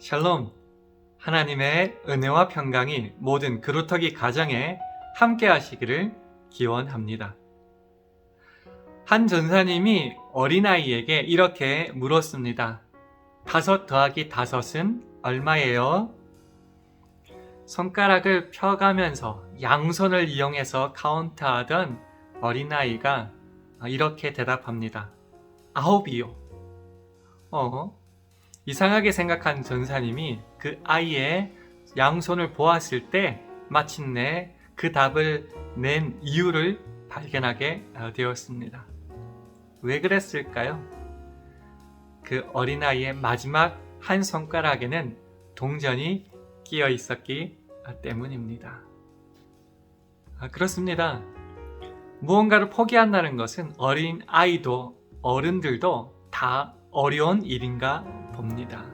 샬롬, 하나님의 은혜와 평강이 모든 그루터기 가정에 함께 하시기를 기원합니다. 한 전사님이 어린아이에게 이렇게 물었습니다. 5 더하기 5은 얼마예요? 손가락을 펴가면서 양손을 이용해서 카운트하던 어린아이가 이렇게 대답합니다. 9이요. 이상하게 생각한 전사님이 그 아이의 양손을 보았을 때 마침내 그 답을 낸 이유를 발견하게 되었습니다. 왜 그랬을까요? 그 어린아이의 마지막 한 손가락에는 동전이 끼어 있었기 때문입니다. 그렇습니다. 무언가를 포기한다는 것은 어린 아이도 어른들도 다 어려운 일인가 봅니다.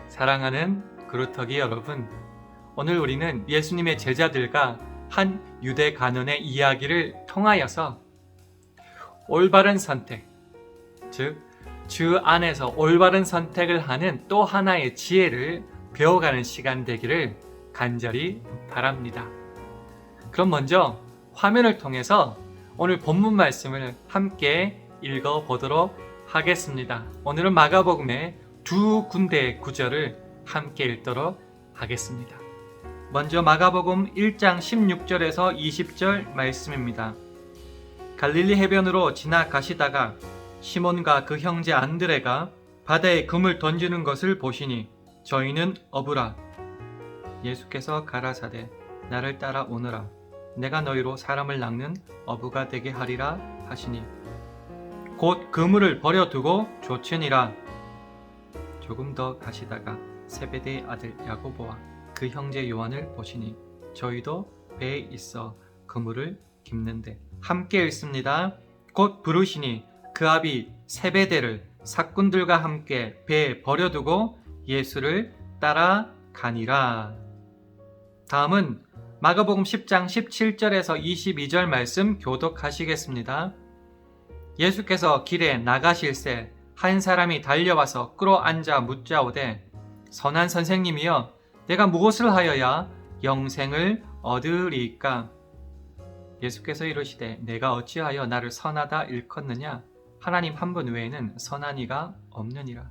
사랑하는 그루터기 여러분, 오늘 우리는 예수님의 제자들과 한 유대 간원의 이야기를 통하여서 올바른 선택, 즉 주 안에서 올바른 선택을 하는 또 하나의 지혜를 배워가는 시간 되기를 간절히 바랍니다. 그럼 먼저 화면을 통해서 오늘 본문 말씀을 함께 읽어보도록 하겠습니다. 오늘은 마가복음의 2 군데의 구절을 함께 읽도록 하겠습니다. 먼저 마가복음 1장 16절에서 20절 말씀입니다. 갈릴리 해변으로 지나가시다가 시몬과 그 형제 안드레가 바다에 금을 던지는 것을 보시니 저희는 어부라. 예수께서 가라사대 나를 따라 오너라. 내가 너희로 사람을 낚는 어부가 되게 하리라 하시니 곧 그물을 버려두고 조치니라. 조금 더 가시다가 세베대의 아들 야고보와 그 형제 요한을 보시니 저희도 배에 있어 그물을 깁는데 함께 읽습니다. 곧 부르시니 그 아비 세베대를 사꾼들과 함께 배에 버려두고 예수를 따라가니라. 다음은 마가복음 10장 17절에서 22절 말씀 교독하시겠습니다. 예수께서 길에 나가실새 한 사람이 달려와서 끌어앉아 묻자오되 선한 선생님이여 내가 무엇을 하여야 영생을 얻으리까? 예수께서 이르시되 내가 어찌하여 나를 선하다 일컫느냐? 하나님 한 분 외에는 선한 이가 없느니라.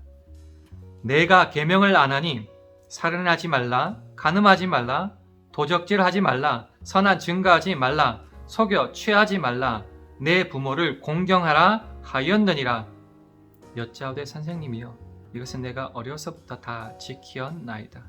내가 계명을 안 하니 살인하지 말라, 간음하지 말라, 도적질하지 말라, 선한 증거하지 말라, 속여 취하지 말라, 내 부모를 공경하라 하였느니라. 여짜오되 선생님이여 이것은 내가 어려서부터 다 지키었나이다.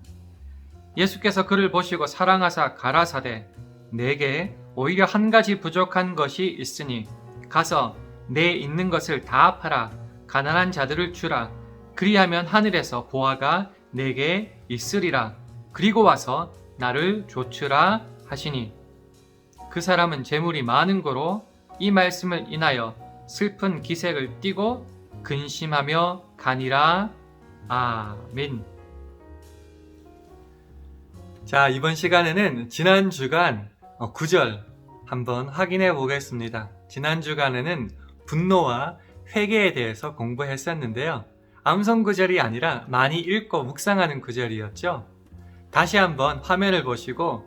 예수께서 그를 보시고 사랑하사 가라사대 내게 오히려 한 가지 부족한 것이 있으니 가서 내 있는 것을 다 팔아 가난한 자들을 주라. 그리하면 하늘에서 보화가 내게 있으리라. 그리고 와서 나를 좇으라 하시니 그 사람은 재물이 많은 고로 이 말씀을 인하여 슬픈 기색을 띠고 근심하며 가니라. 아멘. 자, 이번 시간에는 지난 주간 9절 한번 확인해 보겠습니다. 지난 주간에는 분노와 회개에 대해서 공부했었는데요. 암송 구절이 아니라 많이 읽고 묵상하는 구절이었죠. 다시 한번 화면을 보시고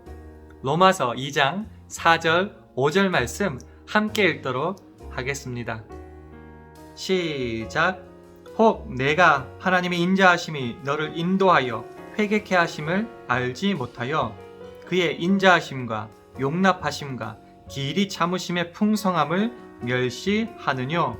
로마서 2장 4절 5절 말씀 함께 읽도록 하겠습니다. 시작. 혹 내가 하나님의 인자하심이 너를 인도하여 회개케 하심을 알지 못하여 그의 인자하심과 용납하심과 길이 참으심의 풍성함을 멸시하느뇨.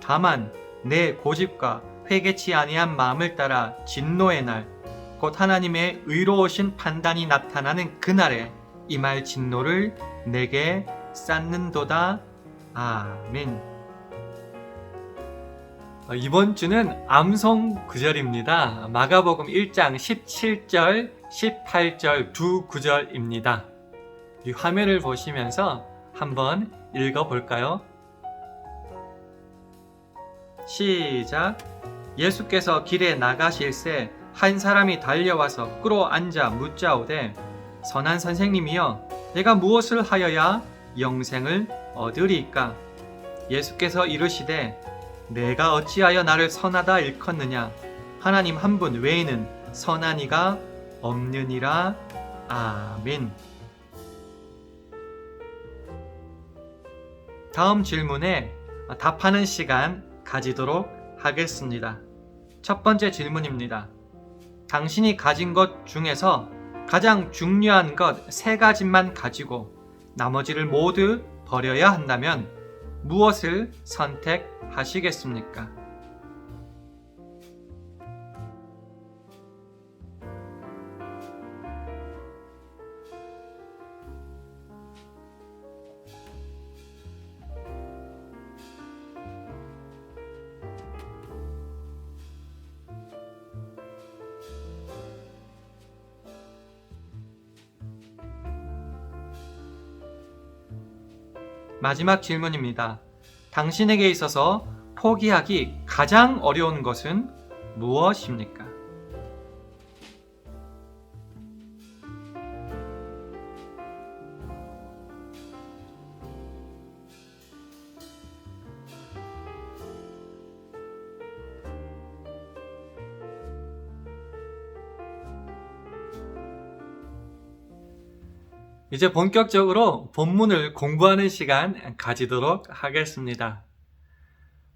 다만 내 고집과 회개치 아니한 마음을 따라 진노의 날 곧 하나님의 의로우신 판단이 나타나는 그날에 임할 진노를 내게 쌓는도다. 아멘. 이번 주는 암송 구절입니다. 마가복음 1장 17절, 18절 두 구절입니다. 이 화면을 보시면서 한번 읽어볼까요? 시작. 예수께서 길에 나가실새 한 사람이 달려와서 끌어앉아 묻자오되 선한 선생님이여 내가 무엇을 하여야 영생을 얻으리까? 예수께서 이르시되 내가 어찌하여 나를 선하다 일컫느냐? 하나님 한 분 외에는 선한 이가 없느니라. 아멘. 다음 질문에 답하는 시간 가지도록 하겠습니다. 첫 번째 질문입니다. 당신이 가진 것 중에서 가장 중요한 것 3가지만 가지고 나머지를 모두 버려야 한다면 무엇을 선택하시겠습니까? 마지막 질문입니다. 당신에게 있어서 포기하기 가장 어려운 것은 무엇입니까? 이제 본격적으로 본문을 공부하는 시간 가지도록 하겠습니다.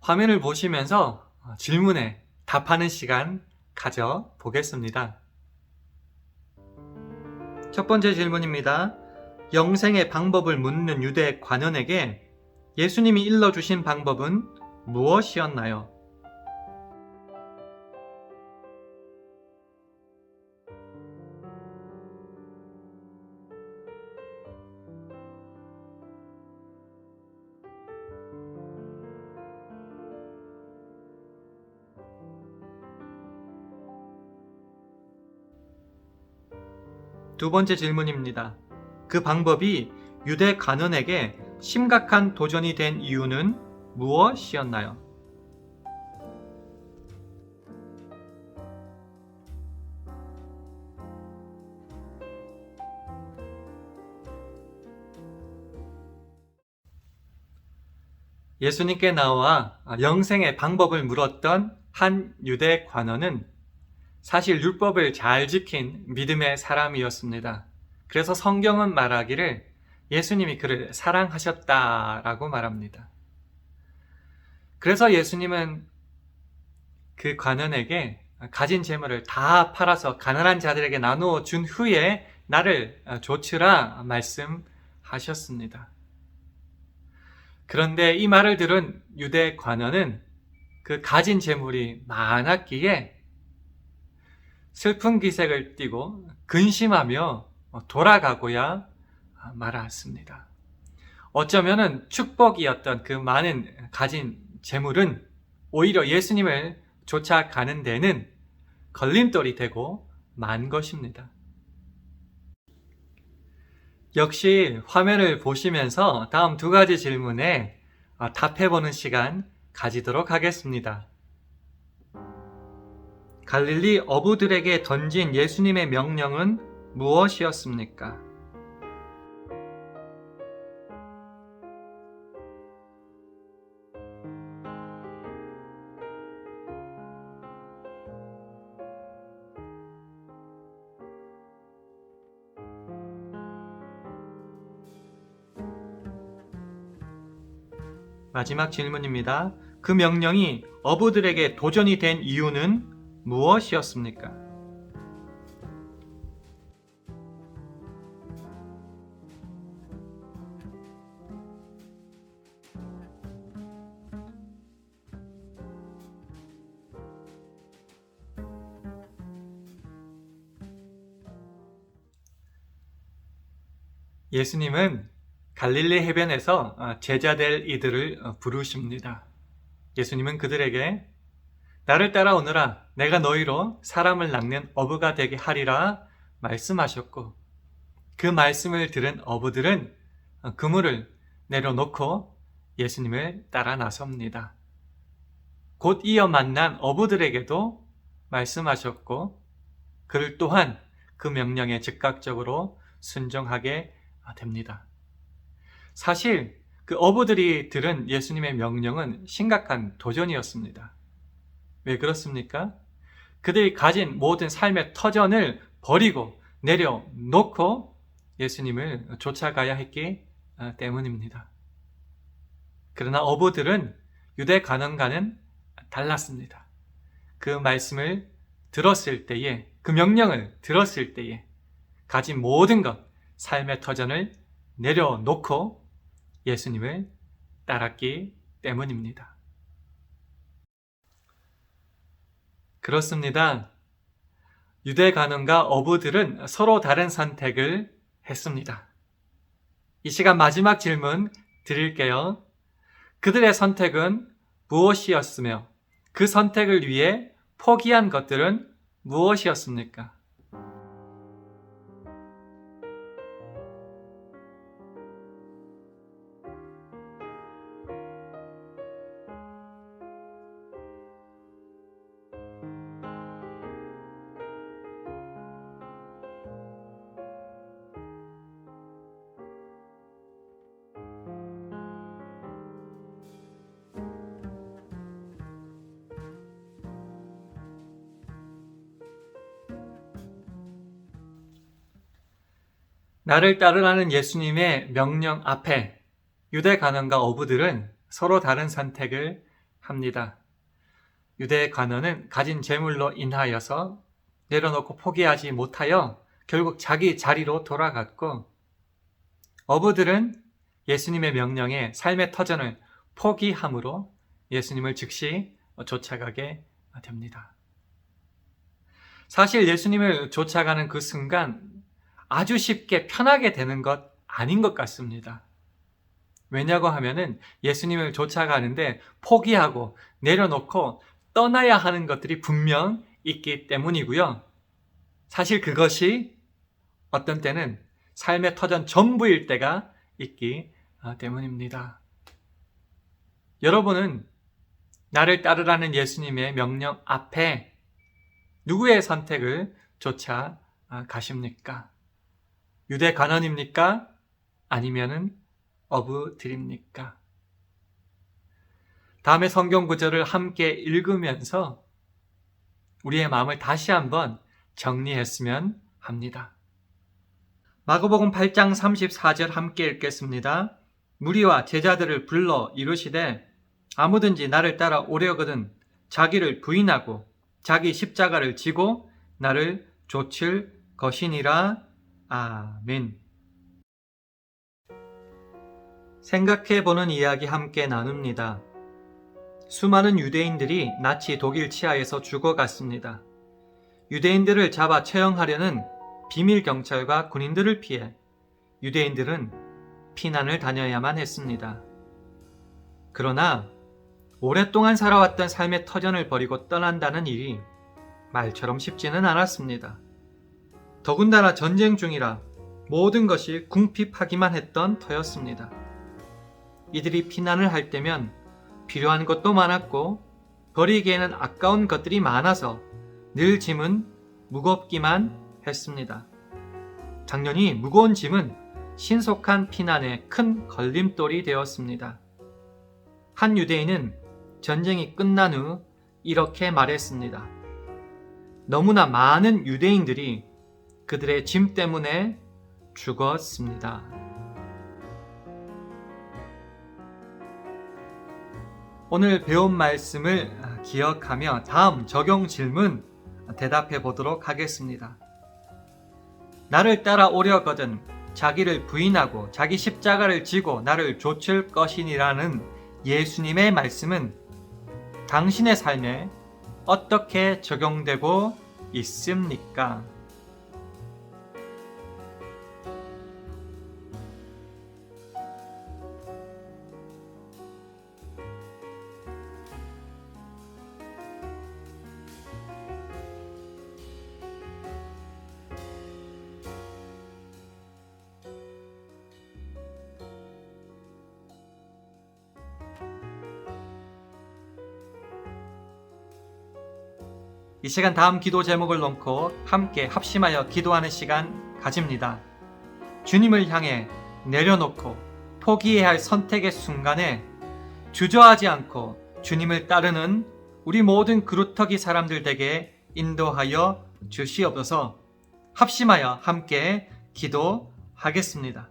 화면을 보시면서 질문에 답하는 시간 가져보겠습니다. 첫 번째 질문입니다. 영생의 방법을 묻는 유대 관원에게 예수님이 일러주신 방법은 무엇이었나요? 두 번째 질문입니다. 그 방법이 유대 관원에게 심각한 도전이 된 이유는 무엇이었나요? 예수님께 나와 영생의 방법을 물었던 한 유대 관원은 사실 율법을 잘 지킨 믿음의 사람이었습니다. 그래서 성경은 말하기를 예수님이 그를 사랑하셨다라고 말합니다. 그래서 예수님은 그 관원에게 가진 재물을 다 팔아서 가난한 자들에게 나누어 준 후에 나를 좇으라 말씀하셨습니다. 그런데 이 말을 들은 유대 관원은 그 가진 재물이 많았기에 슬픈 기색을 띠고 근심하며 돌아가고야 말았습니다. 어쩌면은 축복이었던 그 많은 가진 재물은 오히려 예수님을 쫓아가는 데는 걸림돌이 되고 만 것입니다. 역시 화면을 보시면서 다음 2가지 질문에 답해보는 시간 가지도록 하겠습니다. 갈릴리 어부들에게 던진 예수님의 명령은 무엇이었습니까? 마지막 질문입니다. 그 명령이 어부들에게 도전이 된 이유는 무엇이었습니까? 예수님은 갈릴리 해변에서 제자될 이들을 부르십니다. 예수님은 그들에게 나를 따라오너라 내가 너희로 사람을 낚는 어부가 되게 하리라 말씀하셨고 그 말씀을 들은 어부들은 그물을 내려놓고 예수님을 따라 나섭니다. 곧 이어 만난 어부들에게도 말씀하셨고 그를 또한 그 명령에 즉각적으로 순종하게 됩니다. 사실 그 어부들이 들은 예수님의 명령은 심각한 도전이었습니다. 왜 그렇습니까? 그들이 가진 모든 삶의 터전을 버리고 내려놓고 예수님을 쫓아가야 했기 때문입니다. 그러나 어부들은 유대 간원과는 달랐습니다. 그 말씀을 들었을 때에, 그 명령을 들었을 때에 가진 모든 것, 삶의 터전을 내려놓고 예수님을 따랐기 때문입니다. 그렇습니다. 유대 간원과 어부들은 서로 다른 선택을 했습니다. 이 시간 마지막 질문 드릴게요. 그들의 선택은 무엇이었으며 그 선택을 위해 포기한 것들은 무엇이었습니까? 나를 따르라는 예수님의 명령 앞에 유대 간원과 어부들은 서로 다른 선택을 합니다. 유대 간원은 가진 재물로 인하여서 내려놓고 포기하지 못하여 결국 자기 자리로 돌아갔고, 어부들은 예수님의 명령에 삶의 터전을 포기함으로 예수님을 즉시 쫓아가게 됩니다. 사실 예수님을 쫓아가는 그 순간 아주 쉽게 편하게 되는 것 아닌 것 같습니다. 왜냐고 하면은 예수님을 쫓아가는데 포기하고 내려놓고 떠나야 하는 것들이 분명 있기 때문이고요. 사실 그것이 어떤 때는 삶의 터전 전부일 때가 있기 때문입니다. 여러분은 나를 따르라는 예수님의 명령 앞에 누구의 선택을 쫓아가십니까? 유대 간원입니까? 아니면은 어부들입니까? 다음에 성경 구절을 함께 읽으면서 우리의 마음을 다시 한번 정리했으면 합니다. 마가복음 8장 34절 함께 읽겠습니다. 무리와 제자들을 불러 이르시되 아무든지 나를 따라 오려거든 자기를 부인하고 자기 십자가를 지고 나를 좇을 것이니라. 아멘. 생각해보는 이야기 함께 나눕니다. 수많은 유대인들이 나치 독일 치하에서 죽어갔습니다. 유대인들을 잡아 처형하려는 비밀 경찰과 군인들을 피해 유대인들은 피난을 다녀야만 했습니다. 그러나 오랫동안 살아왔던 삶의 터전을 버리고 떠난다는 일이 말처럼 쉽지는 않았습니다. 더군다나 전쟁 중이라 모든 것이 궁핍하기만 했던 터였습니다. 이들이 피난을 할 때면 필요한 것도 많았고 버리기에는 아까운 것들이 많아서 늘 짐은 무겁기만 했습니다. 당연히 무거운 짐은 신속한 피난에 큰 걸림돌이 되었습니다. 한 유대인은 전쟁이 끝난 후 이렇게 말했습니다. 너무나 많은 유대인들이 그들의 짐 때문에 죽었습니다. 오늘 배운 말씀을 기억하며 다음 적용 질문 대답해 보도록 하겠습니다. 나를 따라오려거든 자기를 부인하고 자기 십자가를 지고 나를 좇을 것이니라는 예수님의 말씀은 당신의 삶에 어떻게 적용되고 있습니까? 이 시간 다음 기도 제목을 놓고 함께 합심하여 기도하는 시간 가집니다. 주님을 향해 내려놓고 포기해야 할 선택의 순간에 주저하지 않고 주님을 따르는 우리 모든 그루터기 사람들 되게 인도하여 주시옵소서. 합심하여 함께 기도하겠습니다.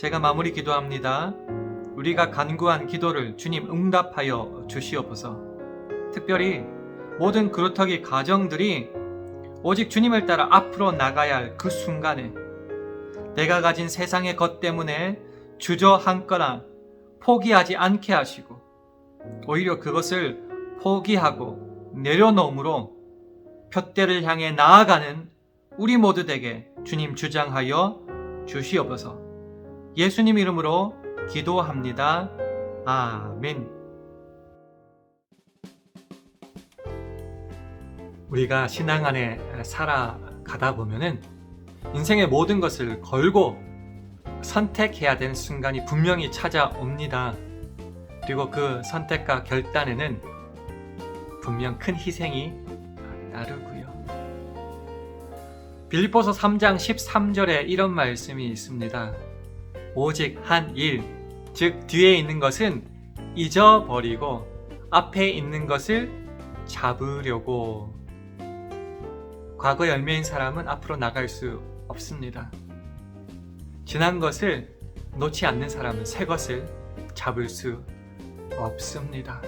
제가 마무리 기도합니다. 우리가 간구한 기도를 주님 응답하여 주시옵소서. 특별히 모든 그루터기 가정들이 오직 주님을 따라 앞으로 나가야 할 그 순간에 내가 가진 세상의 것 때문에 주저앉거나 포기하지 않게 하시고 오히려 그것을 포기하고 내려놓음으로 푯대를 향해 나아가는 우리 모두 되게 주님 주장하여 주시옵소서. 예수님 이름으로 기도합니다. 아멘. 우리가 신앙 안에 살아가다 보면은 인생의 모든 것을 걸고 선택해야 되는 순간이 분명히 찾아옵니다. 그리고 그 선택과 결단에는 분명 큰 희생이 따르고요. 빌립보서 3장 13절에 이런 말씀이 있습니다. 오직 한 일, 즉 뒤에 있는 것은 잊어버리고 앞에 있는 것을 잡으려고. 과거 열매인 사람은 앞으로 나갈 수 없습니다. 지난 것을 놓지 않는 사람은 새 것을 잡을 수 없습니다.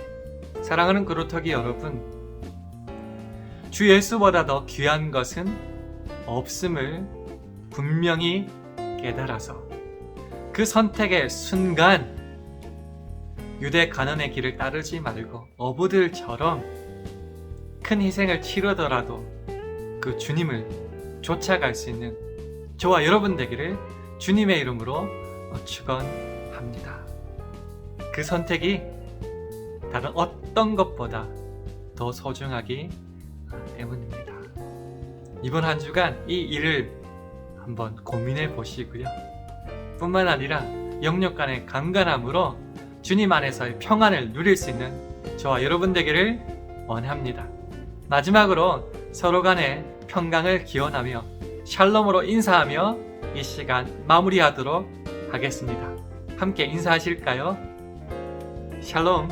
사랑하는 그루터기 여러분, 주 예수보다 더 귀한 것은 없음을 분명히 깨달아서 그 선택의 순간 유대 가난의 길을 따르지 말고 어부들처럼 큰 희생을 치르더라도 그 주님을 쫓아갈 수 있는 저와 여러분 되기를 주님의 이름으로 축원합니다. 그 선택이 다른 어떤 것보다 더 소중하기 때문입니다. 이번 한 주간 이 일을 한번 고민해 보시고요. 뿐만 아니라 영역 간의 강건함으로 주님 안에서의 평안을 누릴 수 있는 저와 여러분 되기를 원합니다. 마지막으로 서로 간의 평강을 기원하며 샬롬으로 인사하며 이 시간 마무리하도록 하겠습니다. 함께 인사하실까요? 샬롬.